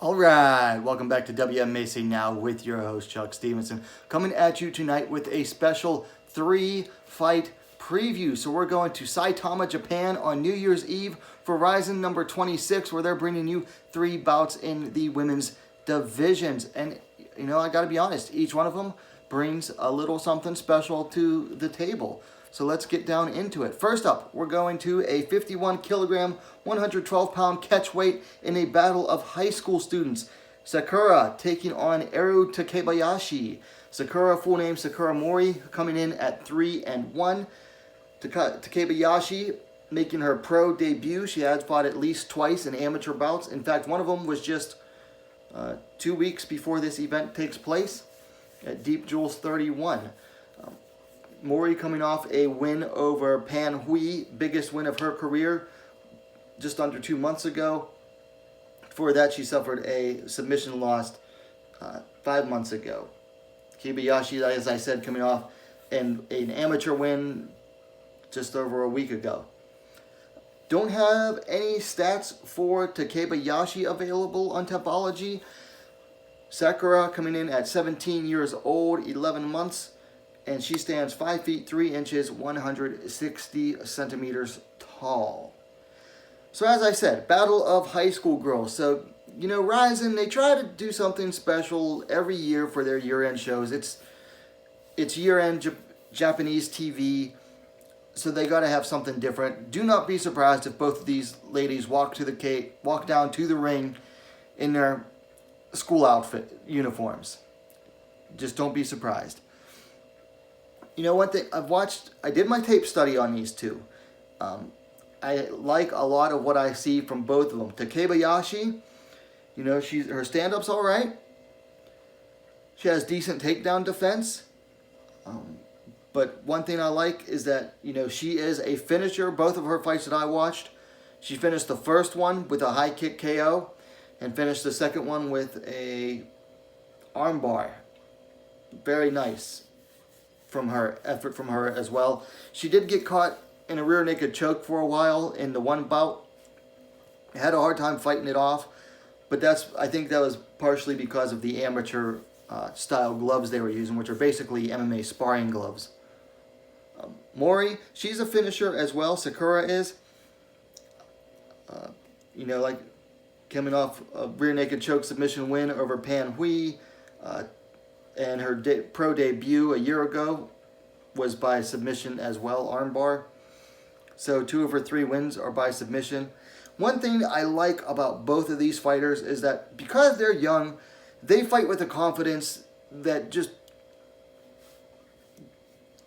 All right, welcome back to WMMA Now with your host Chuck Stevenson, coming at you tonight with a special 3-fight preview. So we're going to Saitama, Japan on New Year's Eve for RIZIN number 26, where they're bringing you 3 bouts in the women's divisions. And, you know, I got to be honest, each one of them brings a little something special to the table. So let's get down into it. First up, we're going to a 51 kilogram, 112 pound catch weight in a battle of high school students. Sakura taking on Eru Takebayashi. Sakura, full name Sakura Mori, coming in at 3-1. Takebayashi making her pro debut. She has fought at least twice in amateur bouts. In fact, one of them was just 2 weeks before this event takes place at Deep Jewels 31. Mori coming off a win over Pan Hui, biggest win of her career, just under 2 months ago. Before that, she suffered a submission loss 5 months ago. Takebayashi, as I said, coming off an amateur win just over a week ago. Don't have any stats for Takebayashi available on Tapology. Sakura coming in at 17 years old, 11 months. And she stands 5 feet 3 inches, 160 centimeters tall. So as I said, battle of high school girls. So, you know, RIZIN, they try to do something special every year for their year-end shows. It's year-end Japanese TV, so they got to have something different. Do not be surprised if both of these ladies walk down to the ring in their school outfit uniforms. Just don't be surprised. You know, one thing I did my tape study on these two. I like a lot of what I see from both of them. Takebayashi, you know, her stand-up's all right. She has decent takedown defense. But one thing I like is that, you know, she is a finisher. Both of her fights that I watched, she finished the first one with a high kick KO and finished the second one with a armbar. Very nice effort from her as well. She did get caught in a rear naked choke for a while in the one bout. Had a hard time fighting it off, but I think that was partially because of the amateur style gloves they were using, which are basically MMA sparring gloves. Mori, she's a finisher as well. Sakura is. You know, like coming off a rear naked choke submission win over Pan Hui. And her pro debut a year ago was by submission as well, armbar. So 2 of her 3 wins are by submission. One thing I like about both of these fighters is that because they're young, they fight with a confidence that just,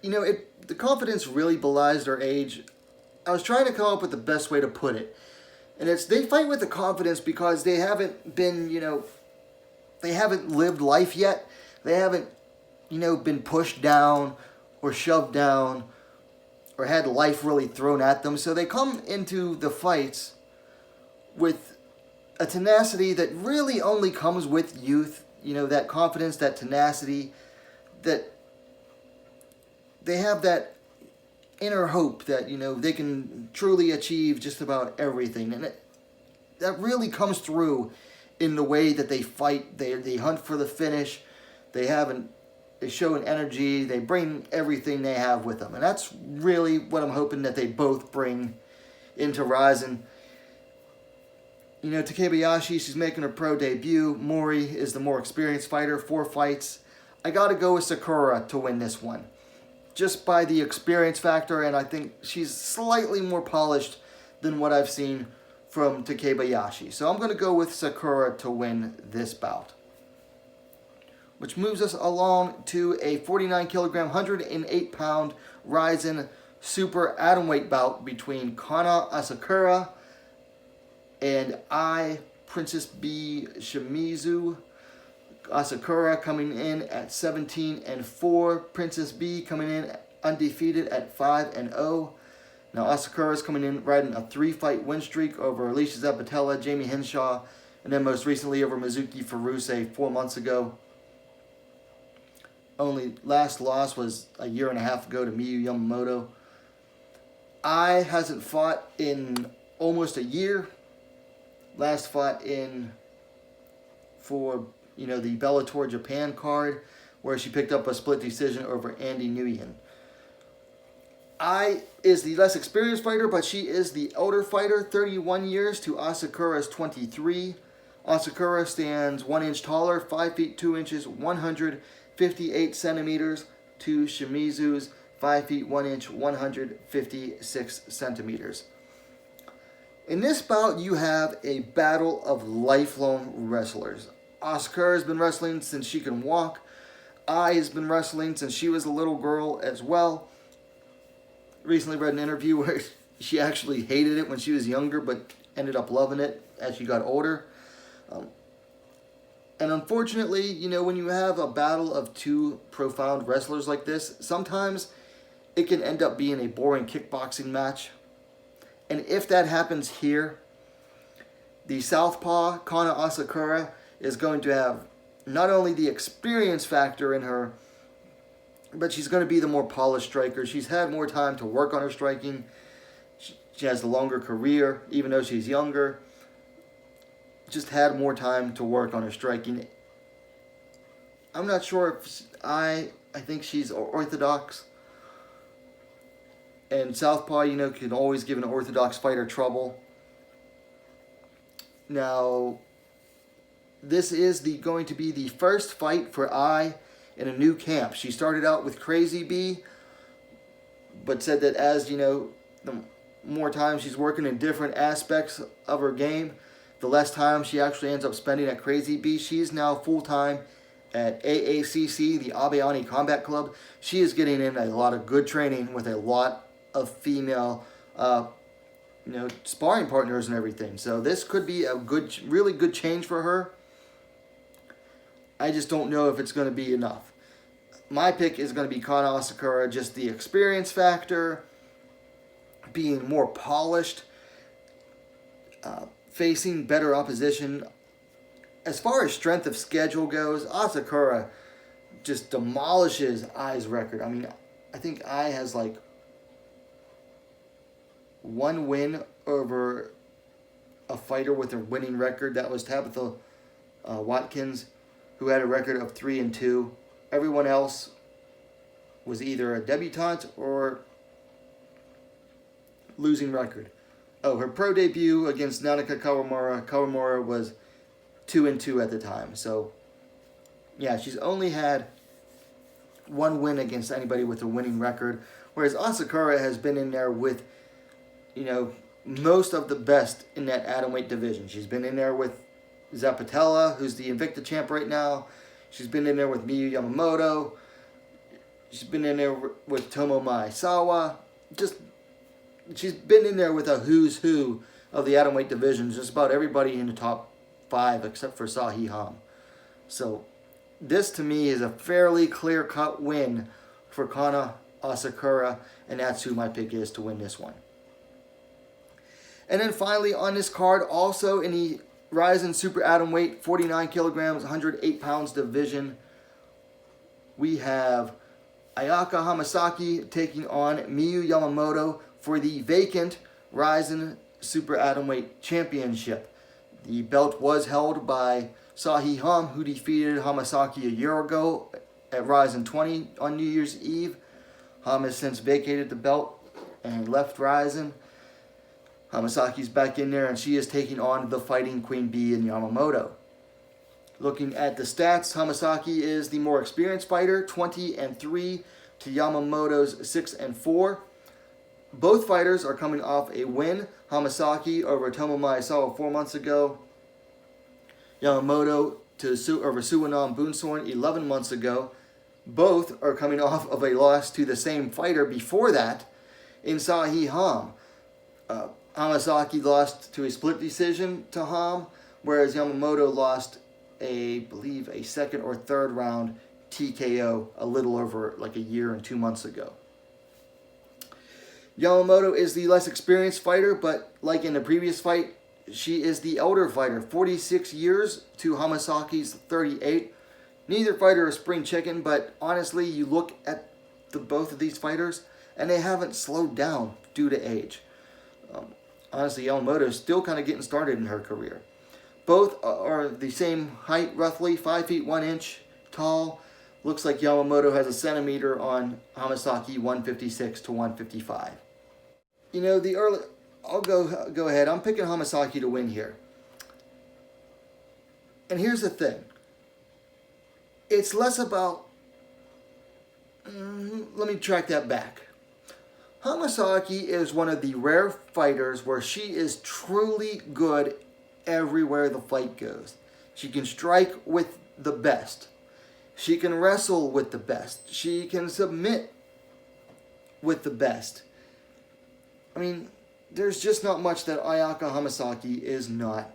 you know, the confidence really belies their age. I was trying to come up with the best way to put it. And they fight with the confidence because they haven't been, you know, they haven't lived life yet. They haven't, you know, been pushed down or shoved down or had life really thrown at them. So they come into the fights with a tenacity that really only comes with youth. You know, that confidence, that tenacity, that they have that inner hope that, you know, they can truly achieve just about everything. And that really comes through in the way that they fight. They hunt for the finish. They show an energy. They bring everything they have with them. And that's really what I'm hoping that they both bring into RIZIN. You know, Takebayashi, she's making her pro debut. Mori is the more experienced fighter, 4 fights. I got to go with Sakura to win this one. Just by the experience factor, and I think she's slightly more polished than what I've seen from Takebayashi. So I'm going to go with Sakura to win this bout. Which moves us along to a 49 kilogram, 108 pound RIZIN super atomweight bout between Kanna Asakura and Princess B Shimizu. Asakura coming in at 17-4. Princess B coming in undefeated at 5-0. Now Asakura is coming in riding a 3-fight win streak over Alicia Zapatella, Jamie Henshaw, and then most recently over Mizuki Furuse 4 months ago. Only last loss was a year and a half ago to Miyuu Yamamoto. Hasn't fought in almost a year. Last fought in for, you know, the Bellator Japan card, where she picked up a split decision over Andy Nguyen. Ai is the less experienced fighter, but she is the elder fighter, 31 years to Asakura's 23. Asakura stands 1 inch taller, 5 feet 2 inches, 158 centimeters to Shimizu's 5 feet 1 inch, 156 centimeters. In this bout, you have a battle of lifelong wrestlers. Asakura has been wrestling since she can walk. Ai has been wrestling since she was a little girl as well. Recently read an interview where she actually hated it when she was younger, but ended up loving it as she got older. And unfortunately, you know, when you have a battle of two profound wrestlers like this, sometimes it can end up being a boring kickboxing match. And if that happens here, the southpaw, Kanna Asakura, is going to have not only the experience factor in her, but she's going to be the more polished striker. She's had more time to work on her striking. She has the longer career, even though she's younger. Just had more time to work on her striking. I'm not sure if I think she's orthodox. And southpaw, you know, can always give an orthodox fighter trouble. Now, this is going to be the first fight for Ai in a new camp. She started out with Crazy B, but said that as, you know, the more time she's working in different aspects of her game, the less time she actually ends up spending at Crazy B. She's now full-time at AACC, the Abayani Combat Club. She is getting in a lot of good training with a lot of female you know, sparring partners and everything. So this could be a good, really good change for her. I just don't know if it's going to be enough. My pick is going to be Kanna Asakura, just the experience factor, being more polished, facing better opposition. As far as strength of schedule goes, Asakura just demolishes Ai's record. I mean, I think Ai has like one win over a fighter with a winning record. That was Tabitha Watkins, who had a record of 3-2. Everyone else was either a debutante or losing record. Oh, her pro debut against Nanika Kawamura. Kawamura was 2-2 at the time. So, yeah, she's only had one win against anybody with a winning record. Whereas Asakura has been in there with, you know, most of the best in that atomweight division. She's been in there with Zapatella, who's the Invicta champ right now. She's been in there with Miyuu Yamamoto. She's been in there with Tomo Maesawa. She's been in there with a who's who of the atomweight division. Just about everybody in the top 5 except for Sahi Ham. So this to me is a fairly clear-cut win for Kanna Asakura, and that's who my pick is to win this one. And then finally on this card, also in the RIZIN Super Atomweight, 49 kilograms, 108 pounds division, we have Ayaka Hamasaki taking on Miyuu Yamamoto for the vacant RIZIN Super Atomweight Championship. The belt was held by Sahi Ham, who defeated Hamasaki a year ago at RIZIN 20 on New Year's Eve. Ham has since vacated the belt and left RIZIN. Hamasaki's back in there, and she is taking on the Fighting Queen Bee in Yamamoto. Looking at the stats, Hamasaki is the more experienced fighter, 20-3 to Yamamoto's 6-4. Both fighters are coming off a win. Hamasaki over Tomo Maesawa 4 months ago. Yamamoto over Suwanon Boonsorn 11 months ago. Both are coming off of a loss to the same fighter before that in Sahi Ham. Hamasaki lost to a split decision to Ham, whereas Yamamoto lost I believe a second or third round TKO a little over like a year and 2 months ago. Yamamoto is the less experienced fighter, but like in the previous fight, she is the elder fighter, 46 years to Hamasaki's 38. Neither fighter is spring chicken, but honestly, you look at both of these fighters, and they haven't slowed down due to age. Honestly, Yamamoto is still kind of getting started in her career. Both are the same height, roughly 5 feet 1 inch tall. Looks like Yamamoto has a centimeter on Hamasaki, 156 to 155. You know, the early, I'll go ahead. I'm picking Hamasaki to win here. And here's the thing. It's less about, let me track that back. Hamasaki is one of the rare fighters where she is truly good everywhere the fight goes. She can strike with the best. She can wrestle with the best. She can submit with the best. I mean, there's just not much that Ayaka Hamasaki is not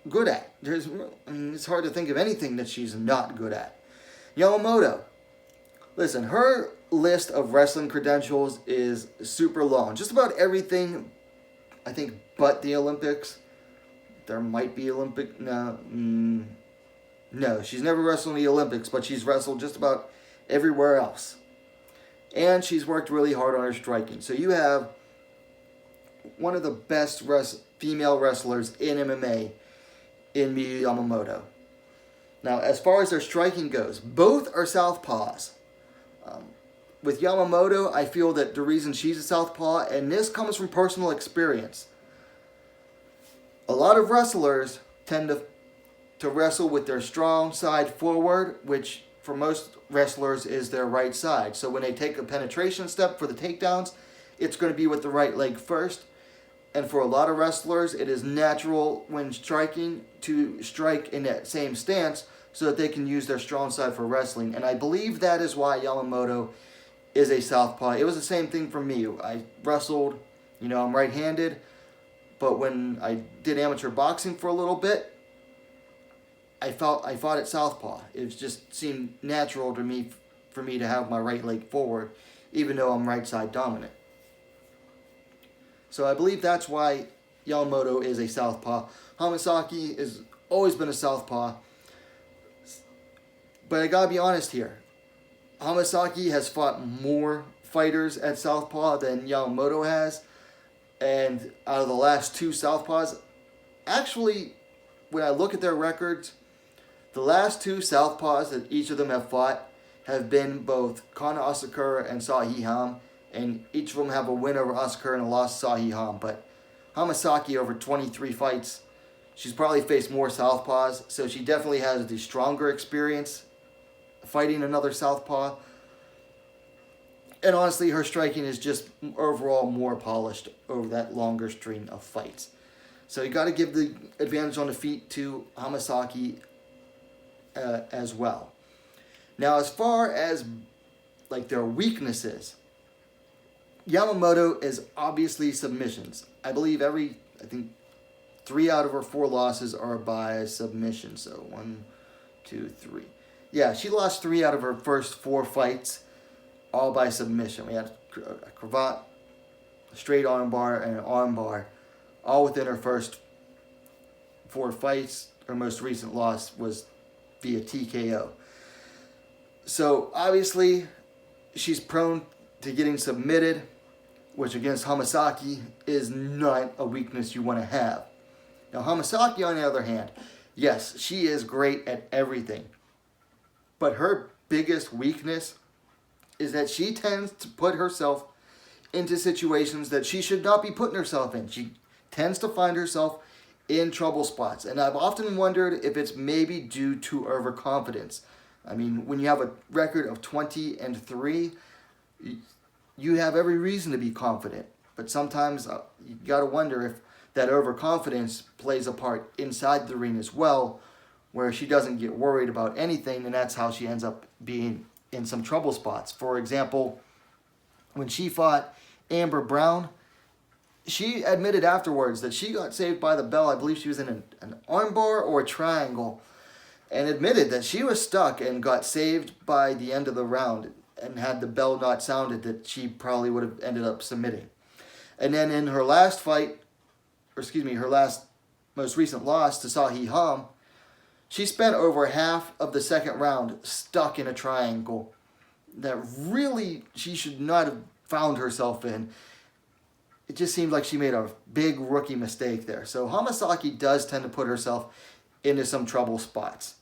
good at. It's hard to think of anything that she's not good at. Yamamoto. Listen, her list of wrestling credentials is super long. Just about everything, I think, but the Olympics. There might be Olympic... No, she's never wrestled in the Olympics, but she's wrestled just about everywhere else. And she's worked really hard on her striking. So you have one of the best female wrestlers in MMA in Miyuu Yamamoto. Now, as far as their striking goes, both are southpaws. With Yamamoto, I feel that the reason she's a southpaw, and this comes from personal experience, a lot of wrestlers tend to wrestle with their strong side forward, which for most wrestlers is their right side. So when they take a penetration step for the takedowns, it's going to be with the right leg first. And for a lot of wrestlers, it is natural when striking to strike in that same stance so that they can use their strong side for wrestling. And I believe that is why Yamamoto is a southpaw. It was the same thing for me. I wrestled, I'm right-handed, but when I did amateur boxing for a little bit, I fought at southpaw. It just seemed natural to me for me to have my right leg forward, even though I'm right side dominant. So I believe that's why Yamamoto is a southpaw. Hamasaki has always been a southpaw. But I gotta be honest here. Hamasaki has fought more fighters at southpaw than Yamamoto has. And out of the last two southpaws, actually, when I look at their records, the last two southpaws that each of them have fought have been both Kanna Asakura and Ham, and each of them have a win over Asakura and a loss to Ham. But Hamasaki, over 23 fights, she's probably faced more southpaws, so she definitely has the stronger experience fighting another southpaw. And honestly, her striking is just overall more polished over that longer string of fights. So you got to give the advantage on the feet to Hamasaki as well. Now, as far as like their weaknesses, Yamamoto is obviously submissions. I believe I think 3 out of her 4 losses are by submission. So 1, 2, 3. Yeah, she lost 3 out of her first 4 fights, all by submission. We had a cravat, a straight armbar, and an armbar, all within her first 4 fights. Her most recent loss was via TKO. So obviously, she's prone to getting submitted, which against Hamasaki is not a weakness you want to have. Now Hamasaki, on the other hand, yes, she is great at everything. But her biggest weakness is that she tends to put herself into situations that she should not be putting herself in. She tends to find herself in trouble spots. And I've often wondered if it's maybe due to overconfidence. I mean, when you have a record of 20-3, you have every reason to be confident. But sometimes you got to wonder if that overconfidence plays a part inside the ring as well, where she doesn't get worried about anything, and that's how she ends up being in some trouble spots. For example, when she fought Amber Brown, she admitted afterwards that she got saved by the bell. I believe she was in an armbar or a triangle, and admitted that she was stuck and got saved by the end of the round, and had the bell not sounded, that she probably would have ended up submitting. And then in her last fight, her most recent loss to Ham, she spent over half of the second round stuck in a triangle that really she should not have found herself in. it just seemed like she made a big rookie mistake there. So Hamasaki does tend to put herself into some trouble spots.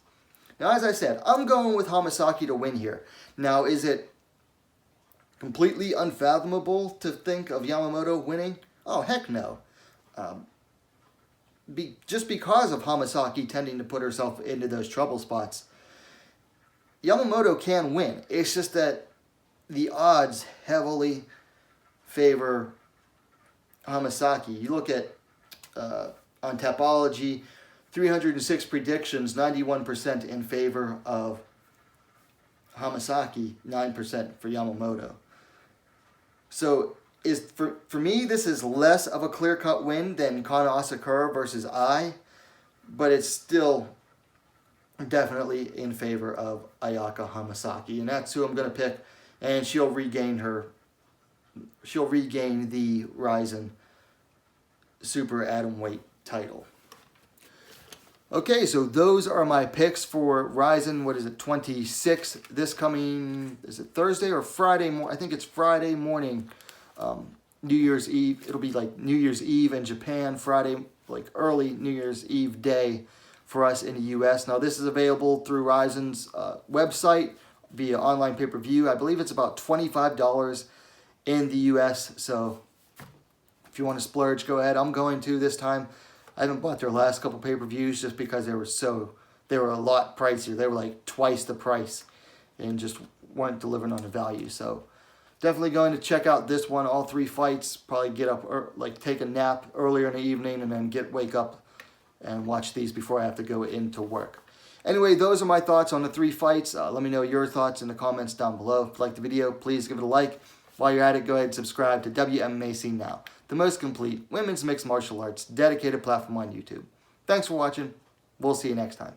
Now, as I said, I'm going with Hamasaki to win here. Now, is it completely unfathomable to think of Yamamoto winning? Oh, heck no. Just because of Hamasaki tending to put herself into those trouble spots, Yamamoto can win. It's just that the odds heavily favor Hamasaki. You look at on Tapology, 306 predictions, 91% in favor of Hamasaki, 9% for Yamamoto. So for me, this is less of a clear-cut win than Kanna Asakura versus Ai, but it's still definitely in favor of Ayaka Hamasaki, and that's who I'm going to pick, and she'll regain the RIZIN Super Atomweight title. Okay, so those are my picks for RIZIN, 26, this coming, is it Thursday or Friday? I think it's Friday morning, New Year's Eve. It'll be like New Year's Eve in Japan, Friday, like early New Year's Eve day for us in the U.S. Now, this is available through RIZIN's website via online pay-per-view. I believe it's about $25 in the U.S., so if you want to splurge, go ahead. I'm going to this time. I haven't bought their last couple pay-per-views just because they were a lot pricier. They were like twice the price and just weren't delivering on the value. So definitely going to check out this one, all 3 fights. Probably get up or like take a nap earlier in the evening and then wake up and watch these before I have to go into work. Anyway, those are my thoughts on the 3 fights. Let me know your thoughts in the comments down below. If you like the video, please give it a like. While you're at it, go ahead and subscribe to WMMA Scene Now, the most complete women's mixed martial arts dedicated platform on YouTube. Thanks for watching. We'll see you next time.